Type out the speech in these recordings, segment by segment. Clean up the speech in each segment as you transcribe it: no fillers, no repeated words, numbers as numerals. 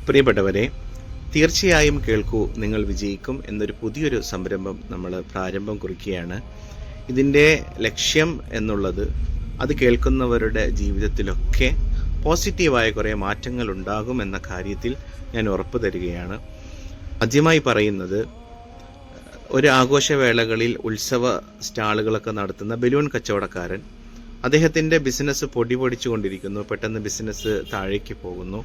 പ്രിയപ്പെട്ടവരെ, തീർച്ചയായും കേൾക്കൂ, നിങ്ങൾ വിജയിക്കും എന്നൊരു പുതിയൊരു സംരംഭം നമ്മൾ പ്രാരംഭം കുറിക്കുകയാണ്. ഇതിൻ്റെ ലക്ഷ്യം എന്നുള്ളത് അത് കേൾക്കുന്നവരുടെ ജീവിതത്തിലൊക്കെ പോസിറ്റീവായ കുറേ മാറ്റങ്ങൾ ഉണ്ടാകുമെന്ന കാര്യത്തിൽ ഞാൻ ഉറപ്പ് തരികയാണ്. ആദ്യമായി പറയുന്നത്, ഒരു ആഘോഷവേളകളിൽ ഉത്സവ സ്റ്റാളുകളൊക്കെ നടത്തുന്ന ബലൂൺ കച്ചവടക്കാരൻ, അദ്ദേഹത്തിൻ്റെ ബിസിനസ് പൊടിപൊടിച്ചുകൊണ്ടിരിക്കുന്നു. പെട്ടെന്ന് ബിസിനസ് താഴേക്ക് പോകുന്നു.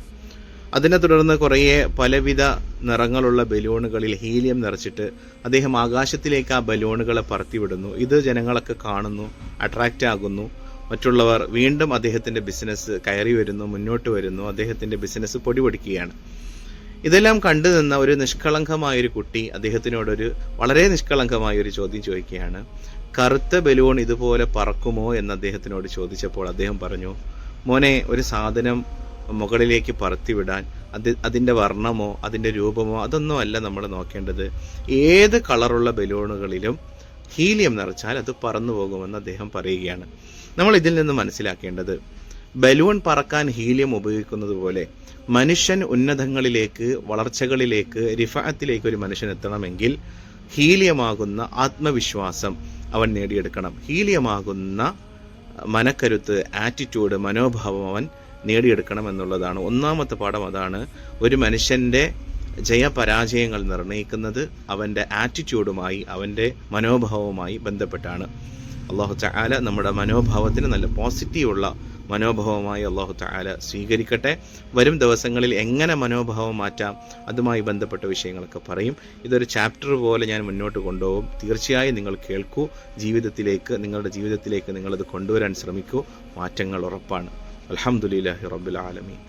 അതിനെ തുടർന്ന് കുറേ പലവിധ നിറങ്ങളുള്ള ബലൂണുകളിൽ ഹീലിയം നിറച്ചിട്ട് അദ്ദേഹം ആകാശത്തിലേക്ക് ആ ബലൂണുകളെ പറത്തിവിടുന്നു. ഇത് ജനങ്ങളൊക്കെ കാണുന്നു, അട്രാക്റ്റ് ആകുന്നു. മറ്റുള്ളവർ വീണ്ടും അദ്ദേഹത്തിൻ്റെ ബിസിനസ് കയറി വരുന്നു, മുന്നോട്ട് വരുന്നു. അദ്ദേഹത്തിൻ്റെ ബിസിനസ് പൊടിപൊടിക്കുകയാണ്. ഇതെല്ലാം കണ്ടു നിന്ന ഒരു നിഷ്കളങ്കമായൊരു കുട്ടി അദ്ദേഹത്തിനോടൊരു വളരെ നിഷ്കളങ്കമായൊരു ചോദ്യം ചോദിക്കുകയാണ്. കറുത്ത ബലൂൺ ഇതുപോലെ പറക്കുമോ എന്ന് അദ്ദേഹത്തിനോട് ചോദിച്ചപ്പോൾ അദ്ദേഹം പറഞ്ഞു, മോനെ, ഒരു സാധനം മുകളിലേക്ക് പറത്തിവിടാൻ അതിൻ്റെ വർണ്ണമോ അതിൻ്റെ രൂപമോ അതൊന്നും അല്ല നമ്മൾ നോക്കേണ്ടത്. ഏത് കളറുള്ള ബലൂണുകളിലും ഹീലിയം നിറച്ചാൽ അത് പറന്നു പോകുമെന്ന് അദ്ദേഹം പറയുകയാണ്. നമ്മൾ ഇതിൽ നിന്ന് മനസ്സിലാക്കേണ്ടത്, ബലൂൺ പറക്കാൻ ഹീലിയം ഉപയോഗിക്കുന്നത് പോലെ മനുഷ്യൻ ഉന്നതങ്ങളിലേക്ക്, വളർച്ചകളിലേക്ക്, റിഫഅത്തിലേക്ക് ഒരു മനുഷ്യൻ എത്തണമെങ്കിൽ ഹീലിയമാകുന്ന ആത്മവിശ്വാസം അവൻ നേടിയെടുക്കണം. ഹീലിയമാകുന്ന മനക്കരുത്ത്, ആറ്റിറ്റ്യൂഡ്, മനോഭാവം അവൻ നേടിയെടുക്കണം എന്നുള്ളതാണ് ഒന്നാമത്തെ പാഠം. അതാണ് ഒരു മനുഷ്യൻ്റെ ജയപരാജയങ്ങൾ നിർണ്ണയിക്കുന്നത് അവൻ്റെ ആറ്റിറ്റ്യൂഡുമായി, അവൻ്റെ മനോഭാവവുമായി ബന്ധപ്പെട്ടാണ്. അല്ലാഹു തആല നമ്മുടെ മനോഭാവത്തിന് നല്ല പോസിറ്റീവുള്ള മനോഭാവമായി അല്ലാഹു തആല സ്വീകരിക്കട്ടെ. വരും ദിവസങ്ങളിൽ എങ്ങനെ മനോഭാവം മാറ്റാം അതുമായി ബന്ധപ്പെട്ട വിഷയങ്ങളൊക്കെ പറയും. ഇതൊരു ചാപ്റ്റർ പോലെ ഞാൻ മുന്നോട്ട് കൊണ്ടുപോകും. തീർച്ചയായും നിങ്ങൾ കേൾക്കൂ, നിങ്ങളുടെ ജീവിതത്തിലേക്ക് നിങ്ങളത് കൊണ്ടുവരാൻ ശ്രമിക്കൂ. മാറ്റങ്ങൾ ഉറപ്പാണ്. അൽഹംദുലില്ലാഹി റബ്ബിൽ ആലമീൻ.